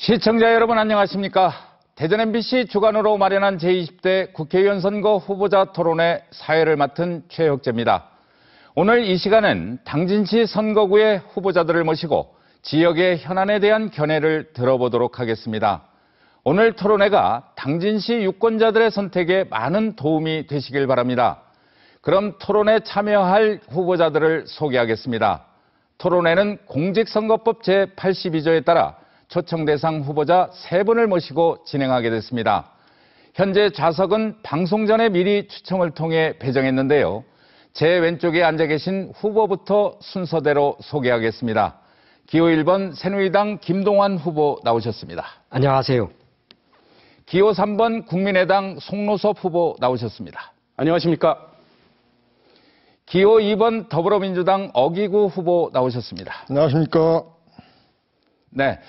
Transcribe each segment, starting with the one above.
시청자 여러분 안녕하십니까? 대전 MBC 주간으로 마련한 제20대 국회의원 선거 후보자 토론회 사회를 맡은 최혁재입니다. 오늘 이 시간은 당진시 선거구의 후보자들을 모시고 지역의 현안에 대한 견해를 들어보도록 하겠습니다. 오늘 토론회가 당진시 유권자들의 선택에 많은 도움이 되시길 바랍니다. 그럼 토론에 참여할 후보자들을 소개하겠습니다. 토론회는 공직선거법 제82조에 따라 초청 대상 후보자 3분을 모시고 진행하게 됐습니다. 현재 좌석은 방송 전에 미리 추첨을 통해 배정했는데요. 제 왼쪽에 앉아 계신 후보부터 순서대로 소개하겠습니다. 기호 1번 새누리당 김동완 후보 나오셨습니다. 안녕하세요. 기호 3번 국민의당 송노섭 후보 나오셨습니다. 안녕하십니까? 기호 2번 더불어민주당 어기구 후보 나오셨습니다. 안녕하십니까? 네,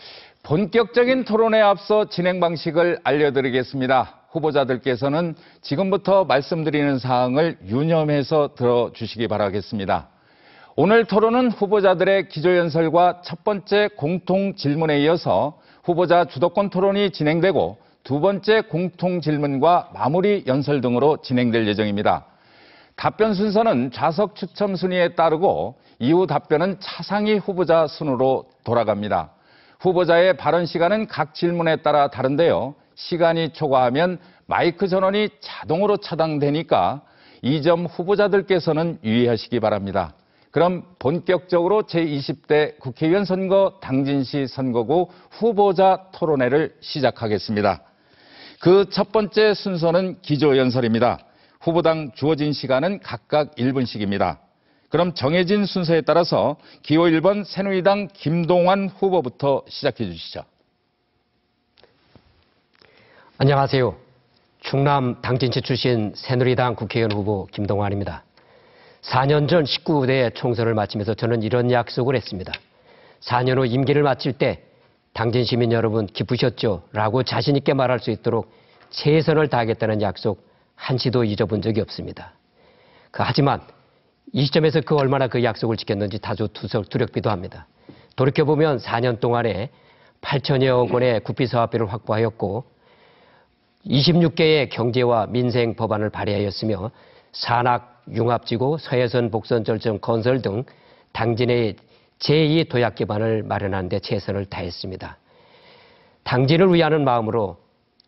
본격적인 토론에 앞서 진행 방식을 알려드리겠습니다. 후보자들께서는 지금부터 말씀드리는 사항을 유념해서 들어주시기 바라겠습니다. 오늘 토론은 후보자들의 기조연설과 첫 번째 공통 질문에 이어서 후보자 주도권 토론이 진행되고 두 번째 공통 질문과 마무리 연설 등으로 진행될 예정입니다. 답변 순서는 좌석 추첨 순위에 따르고 이후 답변은 차상위 후보자 순으로 돌아갑니다. 후보자의 발언 시간은 각 질문에 따라 다른데요. 시간이 초과하면 마이크 전원이 자동으로 차단되니까 이 점 후보자들께서는 유의하시기 바랍니다. 그럼 본격적으로 제20대 국회의원 선거 당진시 선거구 후보자 토론회를 시작하겠습니다. 그 첫 번째 순서는 기조연설입니다. 후보당 주어진 시간은 각각 1분씩입니다. 그럼 정해진 순서에 따라서 기호 1번 새누리당 김동완 후보부터 시작해 주시죠. 안녕하세요. 충남 당진시 출신 새누리당 국회의원 후보 김동완입니다. 4년 전 19대 총선을 마치면서 저는 이런 약속을 했습니다. 4년 후 임기를 마칠 때 당진 시민 여러분 기쁘셨죠? 라고 자신 있게 말할 수 있도록 최선을 다하겠다는 약속 한시도 잊어본 적이 없습니다. 하지만 이 시점에서 얼마나 그 약속을 지켰는지 다소 두렵기도 합니다. 돌이켜보면 4년 동안에 8천여억 원의 국비사업비를 확보하였고 26개의 경제와 민생 법안을 발의하였으며 산악, 융합지구, 서해선 복선절정 건설 등 당진의 제2 도약 기반을 마련하는 데 최선을 다했습니다. 당진을 위하는 마음으로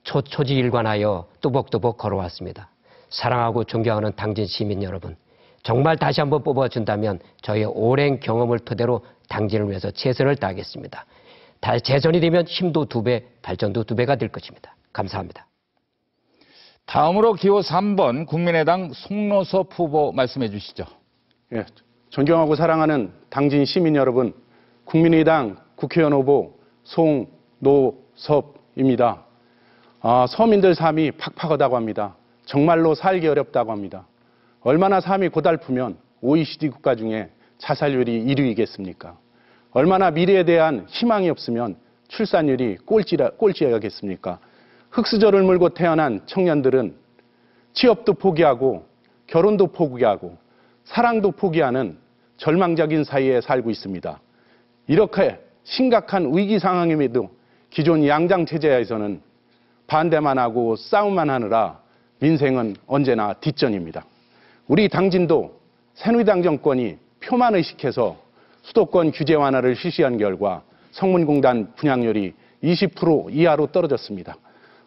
초지일관하여 뚜벅뚜벅 걸어왔습니다. 사랑하고 존경하는 당진 시민 여러분, 정말 다시 한번 뽑아준다면 저희의 오랜 경험을 토대로 당진을 위해서 최선을 다하겠습니다. 재선이 되면 힘도 2배, 발전도 2배가 될 것입니다. 감사합니다. 다음으로 기호 3번 국민의당 송노섭 후보 말씀해 주시죠. 예, 존경하고 사랑하는 당진 시민 여러분, 국민의당 국회의원 후보 송노섭입니다. 서민들 삶이 팍팍하다고 합니다. 정말로 살기 어렵다고 합니다. 얼마나 삶이 고달프면 OECD 국가 중에 자살률이 1위이겠습니까? 얼마나 미래에 대한 희망이 없으면 출산율이 꼴찌야겠습니까? 흙수저를 물고 태어난 청년들은 취업도 포기하고 결혼도 포기하고 사랑도 포기하는 절망적인 사이에 살고 있습니다. 이렇게 심각한 위기 상황임에도 기존 양장체제에서는 반대만 하고 싸움만 하느라 민생은 언제나 뒷전입니다. 우리 당진도 새누리당 정권이 표만 의식해서 수도권 규제 완화를 실시한 결과 성문공단 분양률이 20% 이하로 떨어졌습니다.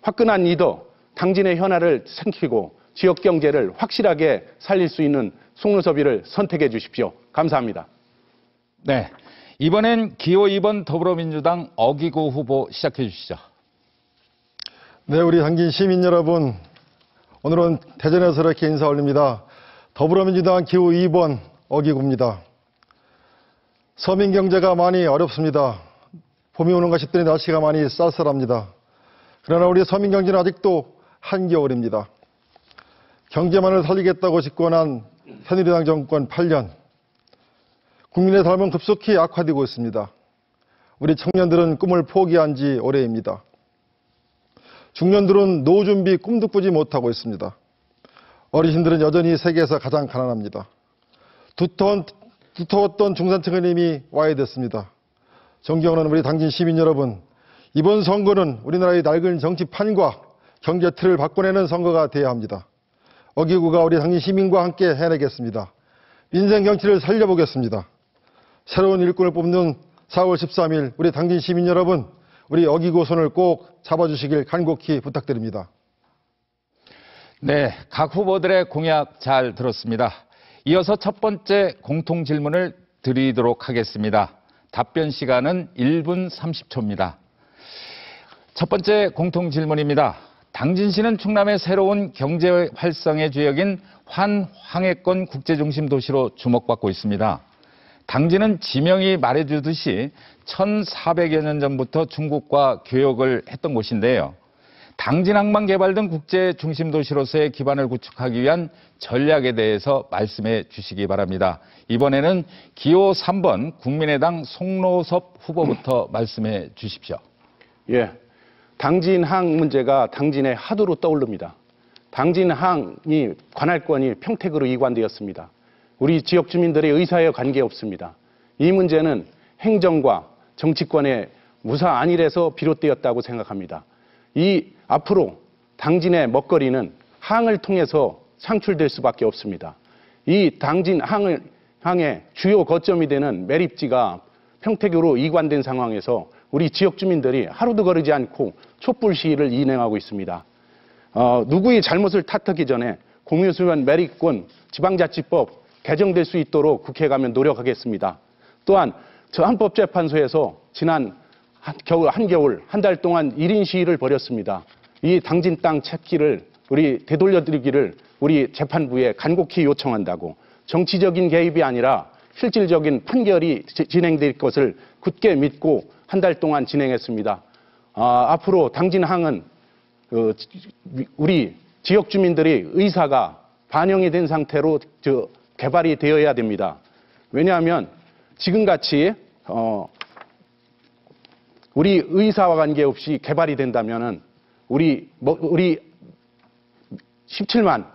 화끈한 리더 당진의 현안을 생기고 지역 경제를 확실하게 살릴 수 있는 송노섭이를 선택해 주십시오. 감사합니다. 네, 이번엔 기호 2번 더불어민주당 어기구 후보 시작해 주시죠. 네, 우리 당진 시민 여러분, 오늘은 대전에서 이렇게 인사 올립니다. 더불어민주당 기호 2번 어기구입니다. 서민 경제가 많이 어렵습니다. 봄이 오는가 싶더니 날씨가 많이 쌀쌀합니다. 그러나 우리 서민 경제는 아직도 한겨울입니다. 경제만을 살리겠다고 집권한 새누리당 정권 8년, 국민의 삶은 급속히 악화되고 있습니다. 우리 청년들은 꿈을 포기한 지 오래입니다. 중년들은 노후 준비 꿈도 꾸지 못하고 있습니다. 어르신들은 여전히 세계에서 가장 가난합니다. 두터웠던 중산층의 힘이 와해됐습니다. 존경하는 우리 당진 시민 여러분, 이번 선거는 우리나라의 낡은 정치판과 경제 틀을 바꿔내는 선거가 되어야 합니다. 어기구가 우리 당진 시민과 함께 해내겠습니다. 민생 정치를 살려보겠습니다. 새로운 일꾼을 뽑는 4월 13일 우리 당진 시민 여러분, 우리 어기구 손을 꼭 잡아주시길 간곡히 부탁드립니다. 네, 각 후보들의 공약 잘 들었습니다. 이어서 첫 번째 공통 질문을 드리도록 하겠습니다. 답변 시간은 1분 30초입니다. 첫 번째 공통 질문입니다. 당진시는 충남의 새로운 경제 활성의 주역인 환황해권 국제중심 도시로 주목받고 있습니다. 당진은 지명이 말해주듯이 1400여 년 전부터 중국과 교역을 했던 곳인데요. 당진 항만 개발 등 국제 중심 도시로서의 기반을 구축하기 위한 전략에 대해서 말씀해 주시기 바랍니다. 이번에는 기호 3번 국민의당 송로섭 후보부터 말씀해 주십시오. 예, 당진항 문제가 당진의 화두로 떠오릅니다. 당진항이 관할권이 평택으로 이관되었습니다. 우리 지역 주민들의 의사에 관계없습니다. 이 문제는 행정과 정치권의 무사 안일에서 비롯되었다고 생각합니다. 앞으로 당진의 먹거리는 항을 통해서 창출될 수밖에 없습니다. 이 당진 항의 주요 거점이 되는 매립지가 평택으로 이관된 상황에서 우리 지역 주민들이 하루도 거르지 않고 촛불 시위를 이행하고 있습니다. 누구의 잘못을 탓하기 전에 공유수면 매립권 지방자치법 개정될 수 있도록 국회에 가면 노력하겠습니다. 또한 저 헌법재판소에서 지난 한겨울 한 달 동안 1인 시위를 벌였습니다. 이 당진 땅 찾기를 되돌려드리기를 우리 재판부에 간곡히 요청한다고, 정치적인 개입이 아니라 실질적인 판결이 진행될 것을 굳게 믿고 한 달 동안 진행했습니다. 앞으로 당진항은 우리 지역 주민들의 의사가 반영이 된 상태로 개발이 되어야 됩니다. 왜냐하면 지금같이 우리 의사와 관계없이 개발이 된다면은 우리 17만,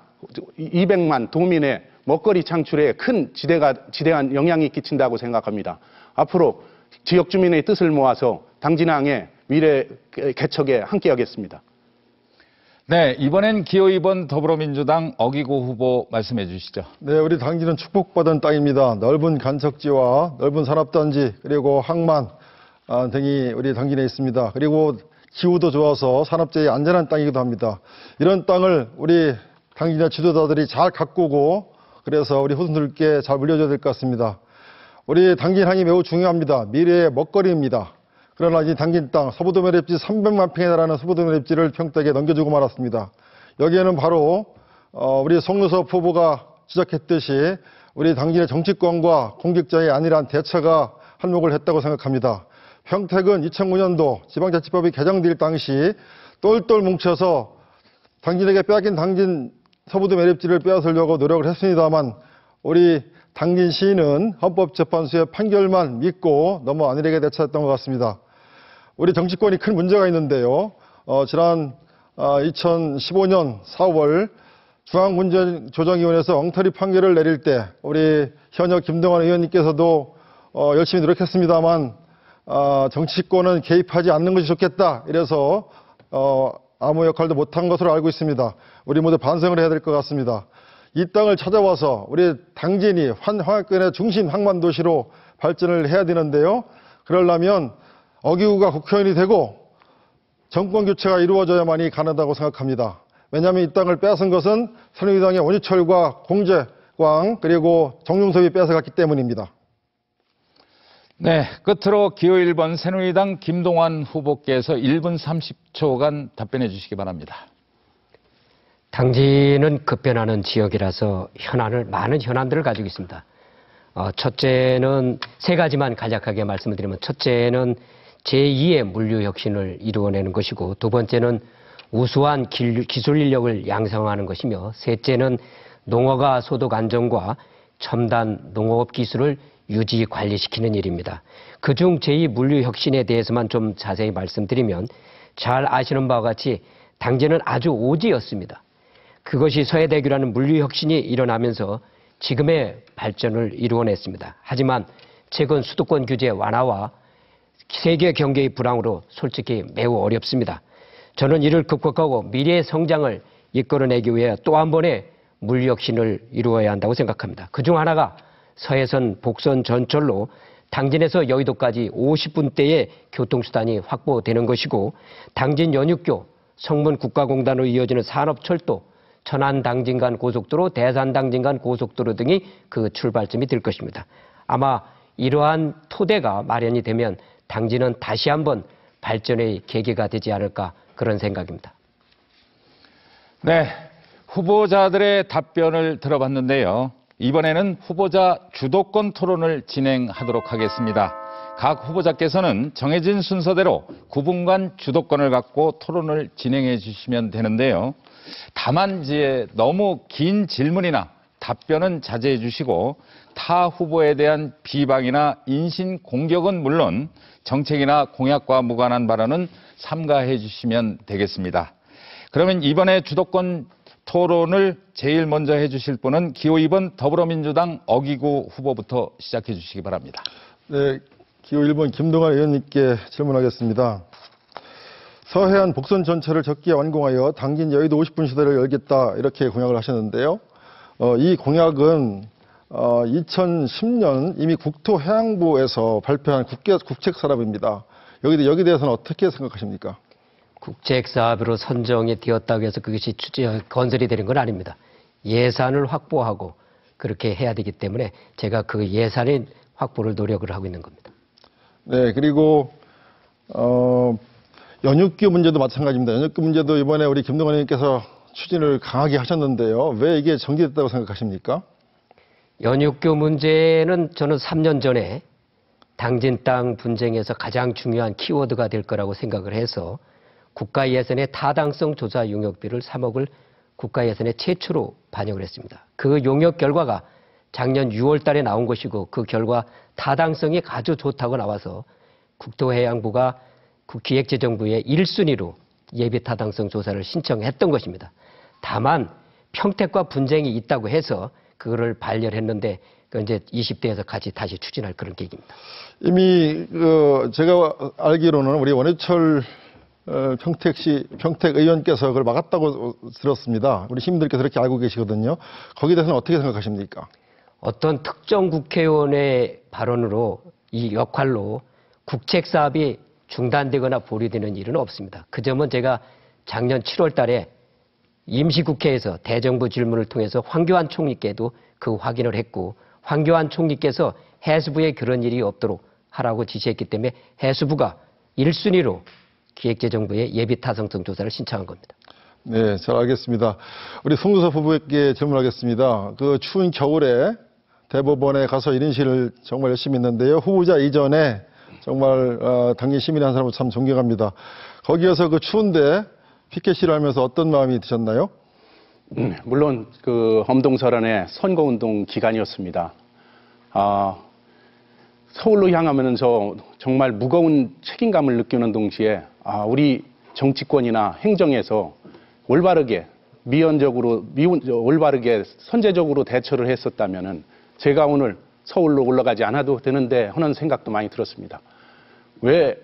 200만 도민의 먹거리 창출에 큰 지대한 영향이 끼친다고 생각합니다. 앞으로 지역 주민의 뜻을 모아서 당진항의 미래 개척에 함께하겠습니다. 네, 이번엔 기호 2번 더불어민주당 어기구 후보 말씀해 주시죠. 네, 우리 당진은 축복받은 땅입니다. 넓은 간척지와 넓은 산업단지 그리고 항만 등이 우리 당진에 있습니다. 그리고 기후도 좋아서 산업재해에 안전한 땅이기도 합니다. 이런 땅을 우리 당진의 지도자들이 잘 가꾸고 그래서 우리 후손들께 잘 물려줘야 될 것 같습니다. 우리 당진항이 매우 중요합니다. 미래의 먹거리입니다. 그러나 이 당진 땅 서부도 매립지 300만 평에 달하는 서부도 매립지를 평택에 넘겨주고 말았습니다. 여기에는 바로 우리 송로섭 후보가 지적했듯이 우리 당진의 정치권과 공직자의 안일한 대처가 한몫을 했다고 생각합니다. 평택은 2009년도 지방자치법이 개정될 당시 똘똘 뭉쳐서 당진에게 빼앗긴 당진 서부도 매립지를 빼앗으려고 노력을 했습니다만 우리 당진 시는 헌법재판소의 판결만 믿고 너무 안일하게 대처했던 것 같습니다. 우리 정치권이 큰 문제가 있는데요. 지난 2015년 4월 중앙군전조정위원회에서 엉터리 판결을 내릴 때 우리 현역 김동완 의원님께서도 열심히 노력했습니다만 정치권은 개입하지 않는 것이 좋겠다 이래서 아무 역할도 못한 것으로 알고 있습니다. 우리 모두 반성을 해야 될 것 같습니다. 이 땅을 찾아와서 우리 당진이 환황해권의 중심 항만도시로 발전을 해야 되는데요. 그러려면 어기구가 국회의원이 되고 정권 교체가 이루어져야만이 가능하다고 생각합니다. 왜냐하면 이 땅을 빼앗은 것은 새누리당의 원유철과 공재광 그리고 정용섭이 뺏어갔기 때문입니다. 네, 끝으로 기호 1번 새누리당 김동완 후보께서 1분 30초간 답변해 주시기 바랍니다. 당진은 급변하는 지역이라서 많은 현안들을 가지고 있습니다. 첫째는 세 가지만 간략하게 말씀을 드리면, 첫째는 제2의 물류 혁신을 이루어내는 것이고, 두 번째는 우수한 기술 인력을 양성하는 것이며, 셋째는 농어가 소득 안정과 첨단 농업 기술을 유지 관리시키는 일입니다. 그중 제2 물류 혁신에 대해서만 좀 자세히 말씀드리면, 잘 아시는 바와 같이 당진은 아주 오지였습니다. 그것이 서해대교라는 물류 혁신이 일어나면서 지금의 발전을 이루어냈습니다. 하지만 최근 수도권 규제 완화와 세계 경제의 불황으로 솔직히 매우 어렵습니다. 저는 이를 극복하고 미래의 성장을 이끌어내기 위해 또 한 번의 물혁신을 이루어야 한다고 생각합니다. 그중 하나가 서해선 복선 전철로 당진에서 여의도까지 50분대의 교통수단이 확보되는 것이고, 당진 연육교, 성문 국가공단으로 이어지는 산업철도, 천안 당진 간 고속도로, 대산 당진 간 고속도로 등이 그 출발점이 될 것입니다. 아마 이러한 토대가 마련이 되면 당진은 다시 한번 발전의 계기가 되지 않을까, 그런 생각입니다. 네, 후보자들의 답변을 들어봤는데요. 이번에는 후보자 주도권 토론을 진행하도록 하겠습니다. 각 후보자께서는 정해진 순서대로 9분간 주도권을 갖고 토론을 진행해 주시면 되는데요. 다만 이제 너무 긴 질문이나 답변은 자제해 주시고, 타 후보에 대한 비방이나 인신 공격은 물론 정책이나 공약과 무관한 발언은 삼가해 주시면 되겠습니다. 그러면 이번에 주도권 토론을 제일 먼저 해주실 분은 기호 2번 더불어민주당 어기구 후보부터 시작해 주시기 바랍니다. 네, 기호 1번 김동완 의원님께 질문하겠습니다. 서해안 복선 전철을 적기에 완공하여 당진 여의도 50분 시대를 열겠다, 이렇게 공약을 하셨는데요. 이 공약은 2010년 이미 국토해양부에서 발표한 국책사업입니다. 여기에 대해서는 어떻게 생각하십니까? 국책사업으로 선정이 되었다고 해서 그것이 건설이 되는 건 아닙니다. 예산을 확보하고 그렇게 해야 되기 때문에 제가 그 예산의 확보를 노력을 하고 있는 겁니다. 네, 그리고 연육교 문제도 마찬가지입니다. 연육교 문제도 이번에 우리 김동완 의원님께서 추진을 강하게 하셨는데요. 왜 이게 정지됐다고 생각하십니까? 연육교 문제는 저는 3년 전에 당진 땅 분쟁에서 가장 중요한 키워드가 될 거라고 생각을 해서 국가 예산의 타당성 조사 용역비를 3억을 국가 예산에 최초로 반영을 했습니다. 그 용역 결과가 작년 6월 달에 나온 것이고, 그 결과 타당성이 아주 좋다고 나와서 국토해양부가 기획재정부에 1순위로 예비 타당성 조사를 신청했던 것입니다. 다만 평택과 분쟁이 있다고 해서 그거를 반려했는데 이제 20대에서 같이 다시 추진할 그런 계획입니다. 이미 제가 알기로는 우리 원해철 평택 의원께서 그걸 막았다고 들었습니다. 우리 시민들께서 그렇게 알고 계시거든요. 거기에 대해서는 어떻게 생각하십니까? 어떤 특정 국회의원의 발언으로, 이 역할로 국책 사업이 중단되거나 보류되는 일은 없습니다. 그 점은 제가 작년 7월 달에 임시국회에서 대정부 질문을 통해서 황교안 총리께도 그 확인을 했고, 황교안 총리께서 해수부에 그런 일이 없도록 하라고 지시했기 때문에 해수부가 1순위로 기획재정부에 예비 타당성 조사를 신청한 겁니다. 네, 잘 알겠습니다. 우리 송수섭 후보에게 질문하겠습니다. 그 추운 겨울에 대법원에 가서 1인실을 정말 열심히 했는데요. 후보자 이전에 정말 당진 시민이 한 사람을 참 존경합니다. 거기에서 그 추운데 피켓시를 하면서 어떤 마음이 드셨나요? 물론 그 엄동설안의 선거운동 기간이었습니다. 서울로 향하면서 정말 무거운 책임감을 느끼는 동시에 우리 정치권이나 행정에서 올바르게 올바르게 선제적으로 대처를 했었다면은 제가 오늘 서울로 올라가지 않아도 되는데 하는 생각도 많이 들었습니다. 왜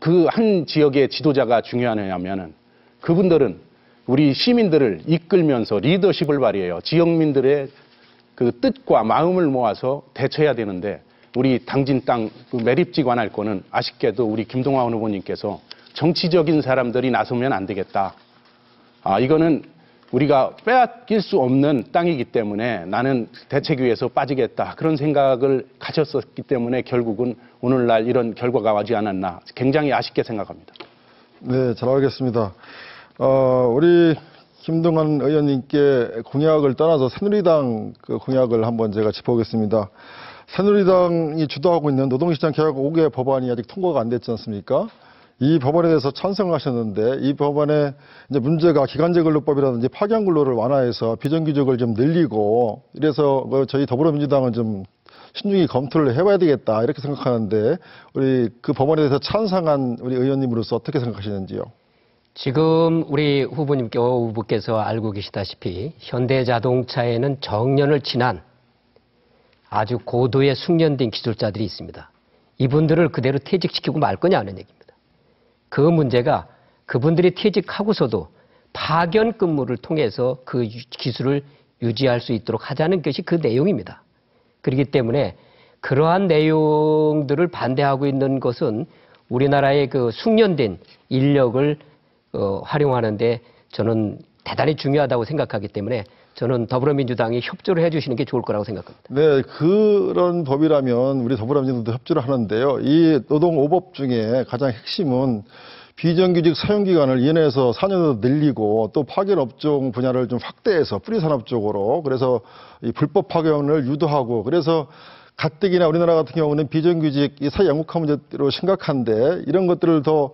그 한 지역의 지도자가 중요하냐면은 그분들은 우리 시민들을 이끌면서 리더십을 발휘해요. 지역민들의 그 뜻과 마음을 모아서 대처해야 되는데, 우리 당진 땅 매립지 관할권은 아쉽게도 우리 김동완 후보님께서 정치적인 사람들이 나서면 안 되겠다. 이거는 우리가 빼앗길 수 없는 땅이기 때문에 나는 대책위에서 빠지겠다. 그런 생각을 가졌었기 때문에 결국은 오늘날 이런 결과가 오지 않았나. 굉장히 아쉽게 생각합니다. 네, 잘 알겠습니다. 우리 김동완 의원님께 공약을 떠나서 새누리당 그 공약을 한번 제가 짚어보겠습니다. 새누리당이 주도하고 있는 노동시장 개혁 5개 법안이 아직 통과가 안 됐지 않습니까? 이 법안에 대해서 찬성하셨는데, 이 법안의 이제 문제가 기간제 근로법이라든지 파견 근로를 완화해서 비정규직을 좀 늘리고, 이래서 저희 더불어민주당은 좀 신중히 검토를 해봐야 되겠다, 이렇게 생각하는데, 우리 그 법안에 대해서 찬성한 우리 의원님으로서 어떻게 생각하시는지요? 지금 우리 후보께서 알고 계시다시피 현대자동차에는 정년을 지난 아주 고도의 숙련된 기술자들이 있습니다. 이분들을 그대로 퇴직시키고 말 거냐 하는 얘기입니다. 그 문제가 그분들이 퇴직하고서도 파견 근무를 통해서 그 기술을 유지할 수 있도록 하자는 것이 그 내용입니다. 그렇기 때문에 그러한 내용들을 반대하고 있는 것은 우리나라의 그 숙련된 인력을 활용하는데 저는 대단히 중요하다고 생각하기 때문에 저는 더불어민주당이 협조를 해주시는 게 좋을 거라고 생각합니다. 네, 그런 법이라면 우리 더불어민주당도 협조를 하는데요. 이 노동 5법 중에 가장 핵심은 비정규직 사용기간을 2년에서 4년으로 늘리고 또 파견 업종 분야를 좀 확대해서 뿌리산업 쪽으로 그래서 이 불법 파견을 유도하고 그래서 가뜩이나 우리나라 같은 경우는 비정규직 이 사회 양극화 문제로 심각한데 이런 것들을 더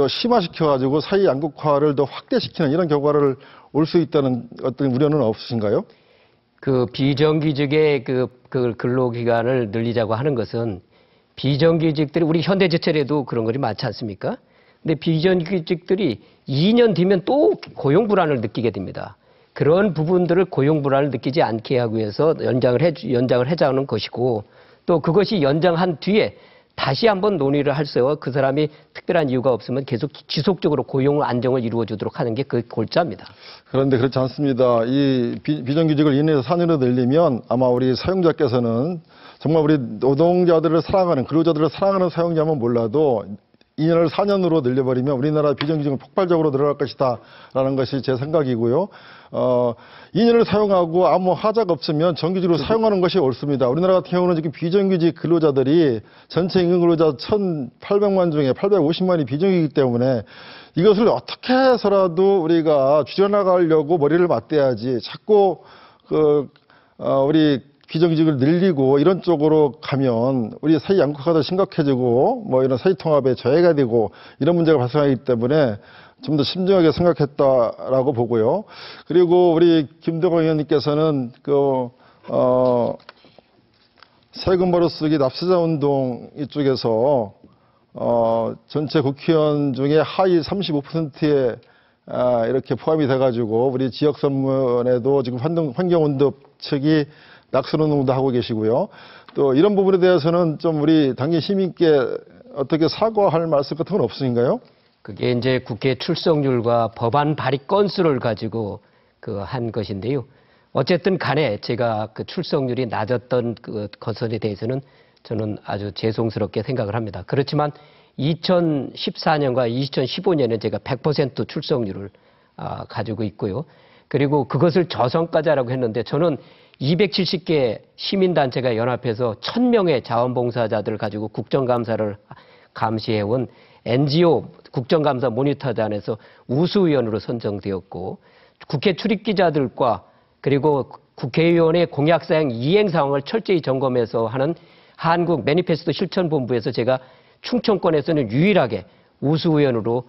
심화시켜가지고 사회 양극화를 더 확대시키는 이런 결과를 올 수 있다는 어떤 우려는 없으신가요? 그 비정규직의 그 근로기간을 늘리자고 하는 것은 비정규직들이 우리 현대제철에도 그런 것이 많지 않습니까? 근데 비정규직들이 2년 뒤면 또 고용 불안을 느끼게 됩니다. 그런 부분들을 고용 불안을 느끼지 않게 하기 위해서 연장을 해자는 것이고 또 그것이 연장한 뒤에 다시 한번 논의를 할수록 그 사람이 특별한 이유가 없으면 계속 지속적으로 고용 안정을 이루어주도록 하는 게 그 골자입니다. 그런데 그렇지 않습니다. 이 비정규직을 2년에서 4년으로 늘리면 아마 우리 사용자께서는 정말 우리 노동자들을 사랑하는 근로자들을 사랑하는 사용자면 몰라도 2년을 4년으로 늘려버리면 우리나라 비정규직은 폭발적으로 늘어날 것이다 라는 것이 제 생각이고요. 2년을 사용하고 아무 하자가 없으면 정규직으로 사용하는 것이 옳습니다. 우리나라 같은 경우는 지금 비정규직 근로자들이 전체 임금 근로자 1,800만 중에 850만이 비정규직이기 때문에 이것을 어떻게 해서라도 우리가 줄여나가려고 머리를 맞대야지 자꾸 우리 비정규직을 늘리고 이런 쪽으로 가면 우리 사회 양극화가 더 심각해지고 뭐 이런 사회 통합에 저해가 되고 이런 문제가 발생하기 때문에 좀 더 심중하게 생각했다라고 보고요. 그리고 우리 김대건 의원님께서는 세금 벌어쓰기 납세자 운동 이쪽에서 전체 국회의원 중에 하위 35%에 이렇게 포함이 돼가지고 우리 지역 선문에도 지금 환경운동 측이 낙선운동도 하고 계시고요. 또 이런 부분에 대해서는 좀 우리 당진 시민께 어떻게 사과할 말씀 같은 건 없으신가요? 그게 이제 국회 출석률과 법안 발의 건수를 가지고 한 것인데요. 어쨌든 간에 제가 그 출석률이 낮았던 그 것에 대해서는 저는 아주 죄송스럽게 생각을 합니다. 그렇지만 2014년과 2015년에 제가 100% 출석률을 가지고 있고요. 그리고 그것을 저성과자라고 했는데 저는 270개 시민단체가 연합해서 1000명의 자원봉사자들을 가지고 국정감사를 감시해온 NGO 국정감사 모니터단에서 우수위원으로 선정되었고 국회 출입기자들과 그리고 국회의원의 공약사항 이행 상황을 철저히 점검해서 하는 한국 매니페스토 실천본부에서 제가 충청권에서는 유일하게 우수위원으로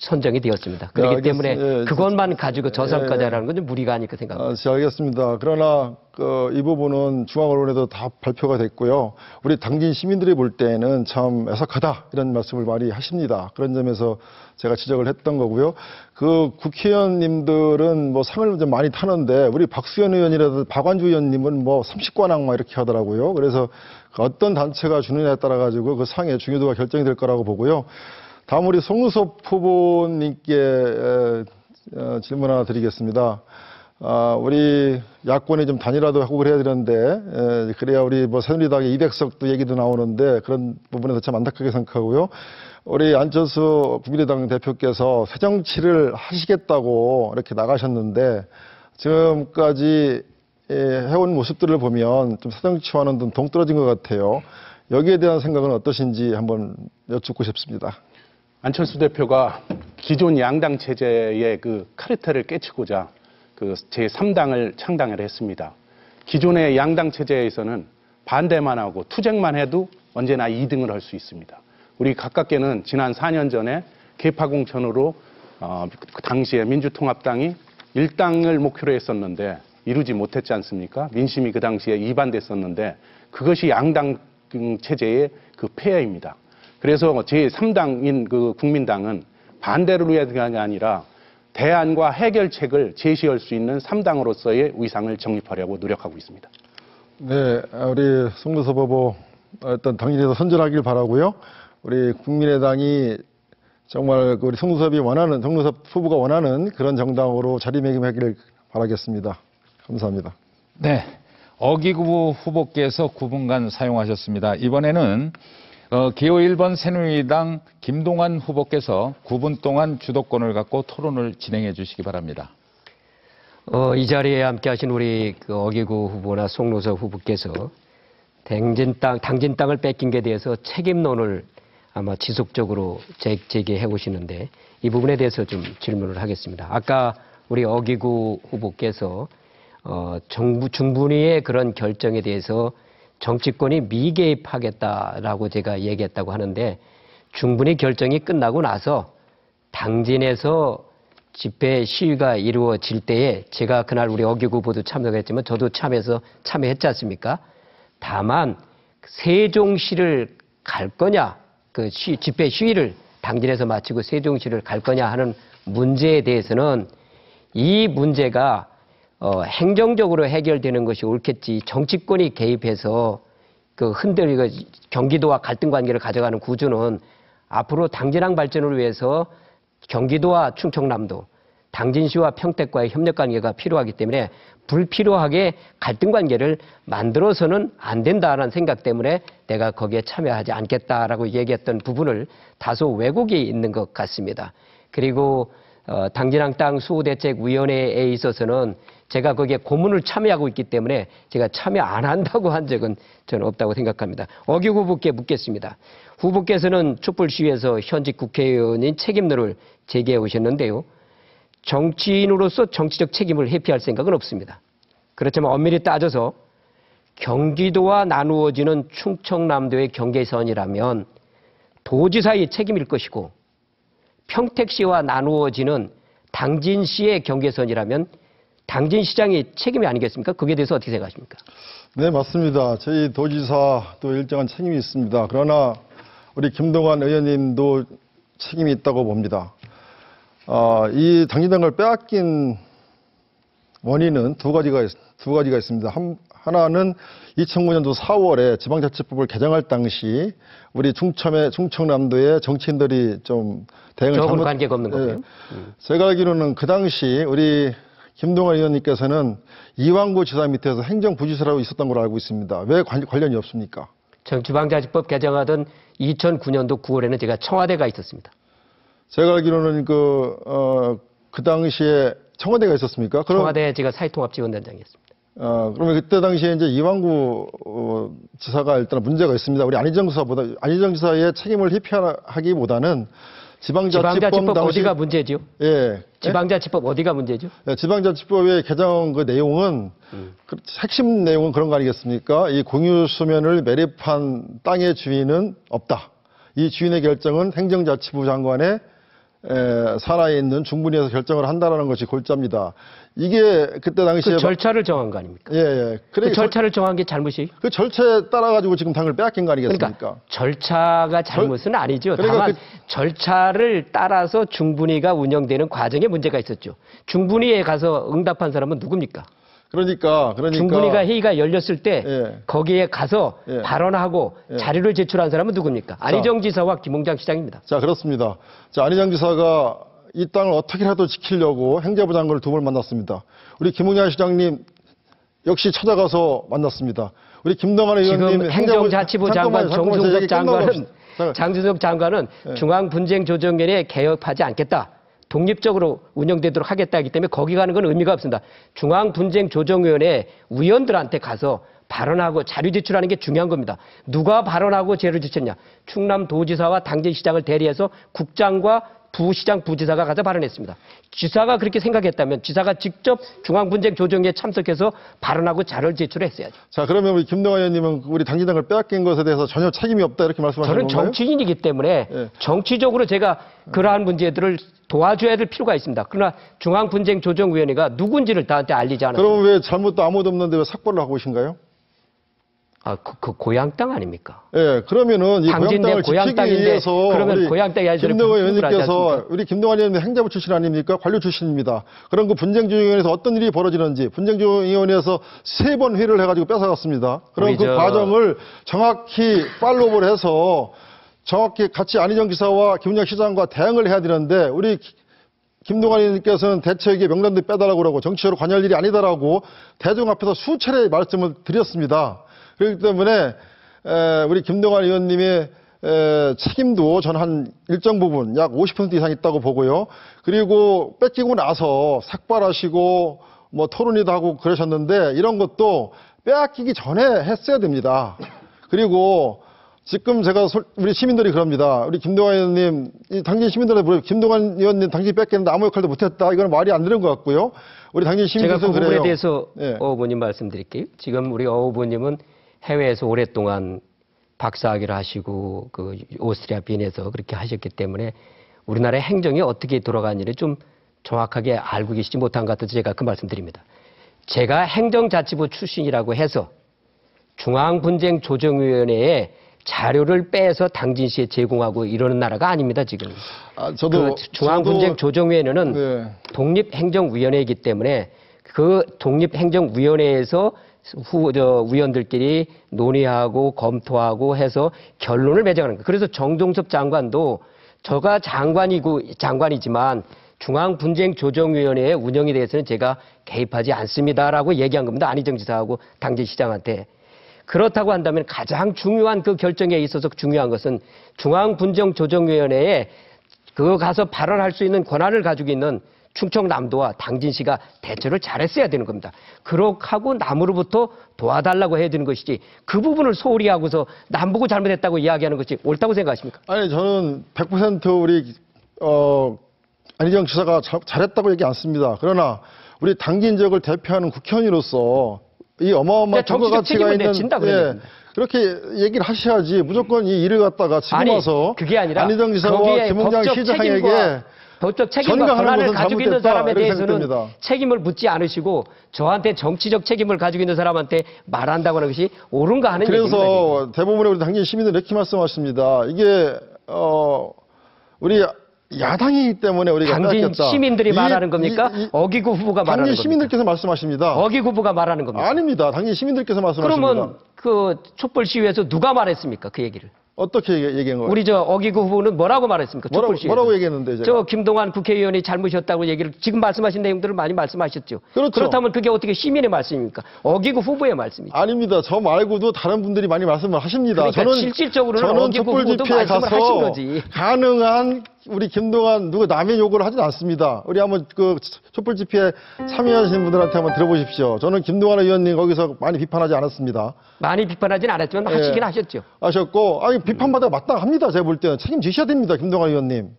선정이 되었습니다. 그렇기 때문에 그것만 가지고 저성과자라는 건 좀 무리가 아닐까 생각합니다. 알겠습니다. 그러나 이 부분은 중앙언론에도 다 발표가 됐고요. 우리 당진 시민들이 볼 때는 참 애석하다 이런 말씀을 많이 하십니다. 그런 점에서 제가 지적을 했던 거고요. 그 국회의원님들은 뭐 상을 좀 많이 타는데 우리 박수현 의원이라도 박완주 의원님은 뭐 30관왕 막 이렇게 하더라고요. 그래서 어떤 단체가 주느냐에 따라 가지고 그 상의 중요도가 결정이 될 거라고 보고요. 다음 우리 송우섭 후보님께 질문 하나 드리겠습니다. 우리 야권이 좀 단일화도 하고 그래야 되는데 그래야 우리 뭐 새누리당의 200석도 얘기도 나오는데 그런 부분에서 참 안타깝게 생각하고요. 우리 안철수 국민의당 대표께서 새정치를 하시겠다고 이렇게 나가셨는데 지금까지 해온 모습들을 보면 좀 새정치와는 좀 동떨어진 것 같아요. 여기에 대한 생각은 어떠신지 한번 여쭙고 싶습니다. 안철수 대표가 기존 양당 체제의 그 카르텔을 깨치고자 그 제3당을 창당을 했습니다. 기존의 양당 체제에서는 반대만 하고 투쟁만 해도 언제나 2등을 할 수 있습니다. 우리 가깝게는 지난 4년 전에 개파공천으로 그 당시에 민주통합당이 1당을 목표로 했었는데 이루지 못했지 않습니까? 민심이 그 당시에 이반됐었는데 그것이 양당 체제의 그 폐해입니다. 그래서 제3당인 그 국민당은 반대를 위한 게 아니라 대안과 해결책을 제시할 수 있는 3당으로서의 위상을 정립하려고 노력하고 있습니다. 네, 우리 송무섭 후보 어떤 당진에서 선전하길 바라고요. 우리 국민의당이 정말 우리 송무섭이 원하는, 송무섭 후보가 원하는 그런 정당으로 자리매김하기를 바라겠습니다. 감사합니다. 네. 어기구 후보께서 9분간 사용하셨습니다. 이번에는 기호 1번 새누리당 김동완 후보께서 9분 동안 주도권을 갖고 토론을 진행해 주시기 바랍니다. 이 자리에 함께 하신 우리 그 어기구 후보나 송노섭 후보께서 당진 땅을 뺏긴 게 대해서 책임론을 아마 지속적으로 제기해 오시는데 이 부분에 대해서 좀 질문을 하겠습니다. 아까 우리 어기구 후보께서 중분위의 그런 결정에 대해서 정치권이 미개입하겠다라고 제가 얘기했다고 하는데 중분위 결정이 끝나고 나서 당진에서 집회 시위가 이루어질 때에 제가 그날 우리 어기구 후보도 참석했지만 저도 참여했지 않습니까? 다만 세종시를 갈 거냐, 그 집회 시위를 당진에서 마치고 세종시를 갈 거냐 하는 문제에 대해서는 이 문제가 행정적으로 해결되는 것이 옳겠지 정치권이 개입해서 그 흔들리고 경기도와 갈등 관계를 가져가는 구조는 앞으로 당진항 발전을 위해서 경기도와 충청남도, 당진시와 평택과의 협력 관계가 필요하기 때문에 불필요하게 갈등 관계를 만들어서는 안 된다는 생각 때문에 내가 거기에 참여하지 않겠다라고 얘기했던 부분을 다소 왜곡이 있는 것 같습니다. 그리고 당진항 땅 수호대책위원회에 있어서는 제가 거기에 고문을 참여하고 있기 때문에 제가 참여 안 한다고 한 적은 저는 없다고 생각합니다. 어기구 후보께 묻겠습니다. 후보께서는 촛불 시위에서 현직 국회의원인 책임론을 제기해 오셨는데요. 정치인으로서 정치적 책임을 회피할 생각은 없습니다. 그렇지만 엄밀히 따져서 경기도와 나누어지는 충청남도의 경계선이라면 도지사의 책임일 것이고 평택시와 나누어지는 당진시의 경계선이라면 당진시장의 책임이 아니겠습니까? 거기에 대해서 어떻게 생각하십니까? 네, 맞습니다. 저희 도지사도 일정한 책임이 있습니다. 그러나 우리 김동완 의원님도 책임이 있다고 봅니다. 이 당진당을 빼앗긴 원인은 두 가지가 있습니다. 하나는 2009년도 4월에 지방자치법을 개정할 당시 우리 충청남도의 정치인들이 좀 대응을 저하고는 관계가 없는 거고요. 제가 알기로는 그 당시 우리 김동완 의원님께서는 이왕구 지사 밑에서 행정부지사라고 있었던 걸로 알고 있습니다. 왜 관련이 없습니까? 지방자치법 개정하던 2009년도 9월에는 제가 청와대가 있었습니다. 제가 알기로는 그 당시에 청와대가 있었습니까? 청와대에 제가 사회통합지원단장이었습니다. 그러면 그때 당시에 이제 이왕구 지사가 일단 문제가 있습니다. 우리 안희정 지사의 책임을 회피하기보다는 지방자치법 당시 어디가 문제죠? 예. 지방자치법 어디가 문제죠? 예, 지방자치법의 개정 그 내용은 핵심 내용은 그런 거 아니겠습니까? 이 공유수면을 매립한 땅의 주인은 없다. 이 주인의 결정은 행정자치부 장관의 살아있는 중분위에서 결정을 한다라는 것이 골자입니다. 이게 그때 당시에 그 절차를 정한 거 아닙니까? 예, 예. 그 절차를 정한 게 잘못이에요? 그 절차에 따라 가지고 지금 당을 빼앗긴 거 아니겠습니까? 그러니까 절차가 잘못은 아니죠. 그러니까 다만 절차를 따라서 중분위가 운영되는 과정에 문제가 있었죠. 중분위에 가서 응답한 사람은 누굽니까? 그러니까 중분위가 회의가 열렸을 때 예. 거기에 가서 예. 발언하고 예. 자료를 제출한 사람은 누굽니까? 안희정 지사와 김홍장 시장입니다. 자, 그렇습니다. 자, 안희정 지사가 이 땅을 어떻게라도 지키려고 행자부 장관을 두 번 만났습니다. 우리 김홍장 시장님 역시 찾아가서 만났습니다. 우리 김동완 의원님 지금 행정자치부 장관 장준석 장관은 예. 중앙분쟁조정위원회 개혁하지 않겠다. 독립적으로 운영되도록 하겠다기 때문에 거기 가는 건 의미가 없습니다. 중앙분쟁조정위원회 위원들한테 가서 발언하고 자료 제출하는 게 중요한 겁니다. 누가 발언하고 자료 제출했냐. 충남도지사와 당진시장을 대리해서 국장과 부시장, 부지사가 가서 발언했습니다. 지사가 그렇게 생각했다면 지사가 직접 중앙분쟁조정위에 참석해서 발언하고 자료를 제출했어야죠. 자, 그러면 우리 김동완 의원님은 우리 당진당을 빼앗긴 것에 대해서 전혀 책임이 없다 이렇게 말씀하시는 저는 건가요? 정치인이기 때문에 예. 정치적으로 제가 그러한 문제들을 도와줘야 될 필요가 있습니다. 그러나 중앙분쟁조정위원회가 누군지를 나한테 알리지 않았습니다. 그럼 왜 잘못도 아무도 없는데 왜 삭발을 하고 계신가요? 그 고향 땅 아닙니까? 예, 그러면은 이 고향 당진내 땅을 고향 지키기 땅인데 위해서 그러면 우리 고향 땅이 아니라 김동완 분쟁을 하지 의원님께서 않습니까? 우리 김동완 의원님 행자부 출신 아닙니까? 관료 출신입니다. 그럼 그 분쟁조정위원회에서 어떤 일이 벌어지는지 분쟁조정위원회에서 3번 회의를 해가지고 뺏어갔습니다. 그럼 우리 그 과정을 정확히 팔로우를 해서 정확히 같이 안희정 지사와 김은영 시장과 대응을 해야 되는데 우리 김동완 의원님께서는 대책에 명단도 빼달라고 그러고 정치적으로 관여할 일이 아니다라고 대중 앞에서 수차례 말씀을 드렸습니다. 그렇기 때문에 우리 김동완 의원님의 책임도 저는 한 일정 부분 약 50% 이상 있다고 보고요. 그리고 뺏기고 나서 삭발하시고 뭐 토론회도 하고 그러셨는데 이런 것도 빼앗기기 전에 했어야 됩니다. 그리고 지금 제가 우리 시민들이 그럽니다. 우리 김동완 의원님, 이 당진 시민들한테 물어요. 김동완 의원님 당신이 뺏겼는데 아무 역할도 못했다. 이건 말이 안 되는 것 같고요. 우리 당진 제가 그 시민들도 부분에 그래요. 대해서 예. 어 후보님 말씀드릴게요. 지금 우리 어 후보님은 해외에서 오랫동안 박사학위를 하시고 그 오스트리아 빈에서 그렇게 하셨기 때문에 우리나라의 행정이 어떻게 돌아가는지를 좀 정확하게 알고 계시지 못한 것 같아서 제가 그 말씀드립니다. 제가 행정자치부 출신이라고 해서 중앙분쟁조정위원회에 자료를 빼서 당진시에 제공하고 이러는 나라가 아닙니다, 지금. 저도 그 중앙분쟁조정위원회는 네. 독립행정위원회이기 때문에 그 독립행정위원회에서 위원들끼리 논의하고 검토하고 해서 결론을 맺어가는 거예요. 그래서 정종섭 장관도 저가 장관이지만 중앙분쟁조정위원회의 운영에 대해서는 제가 개입하지 않습니다라고 얘기한 겁니다. 안희정 지사하고 당진시장한테. 그렇다고 한다면 가장 중요한 그 결정에 있어서 중요한 것은 중앙분쟁조정위원회에 그 가서 발언할 수 있는 권한을 가지고 있는 충청남도와 당진시가 대처를 잘했어야 되는 겁니다. 그렇게 하고 남으로부터 도와달라고 해야 되는 것이지 그 부분을 소홀히 하고서 남보고 잘못했다고 이야기하는 것이 옳다고 생각하십니까? 아니 저는 100% 우리 안희정 지사가 잘했다고 얘기 않습니다. 그러나 우리 당진 지역을 대표하는 국회의원으로서 이 어마어마한 정치적 가치가 책임을 있는 내진다 그러면. 그렇게 얘기를 하셔야지 무조건 이 일을 갖다가 지금 아니, 와서 그게 아니라 안희정 지사와 거기에 김은장 법적 시장에게 책임과 법적 책임과 전가하는 권한을 것은 가지고 있는 잘못됐다, 사람에 이렇게 대해서는 생각됩니다. 책임을 묻지 않으시고 저한테 정치적 책임을 가지고 있는 사람한테 말한다고 하는 것이 옳은가 하는 얘기입니다. 그래서 대부분의 우리 당진 시민들은 이렇게 말씀하십니다. 이게 우리 야당이기 때문에 우리가 당진 뺏겼다. 시민들이 말하는 겁니까? 어기구 후보가 말하는 당진 겁니까? 시민들께서 말씀하십니다. 어기구 후보가 말하는 겁니까? 아닙니다. 당진 시민들께서 말씀하십니다. 그러면 그 촛불 시위에서 누가 말했습니까? 그 얘기를. 어떻게 얘기한 거예요? 우리 저 어기구 후보는 뭐라고 말했습니까? 촛불 시위에서. 뭐라고 얘기했는데 제가? 저 김동완 국회의원이 잘못이었다고 얘기를 지금 말씀하신 내용들을 많이 말씀하셨죠. 그렇죠. 그렇다면 그게 어떻게 시민의 말씀입니까? 어기구 후보의 말씀이죠. 아닙니다. 저 말고도 다른 분들이 많이 말씀을 하십니다. 그러니까 실질적으로는 저는 어기구 촛불 후보도 집회에 말씀을 하신 가서 거지. 가능한 우리 김동완 누구 남의 요구를 하진 않습니다. 우리 한번 그 촛불 집회에 참여하시는 분들한테 한번 들어보십시오. 저는 김동완 의원님 거기서 많이 비판하지 않았습니다. 많이 비판하진 않았지만 하시긴 하셨죠. 하셨고, 아니 비판받아 마땅합니다. 제가 볼 때는 책임지셔야 됩니다, 김동완 의원님.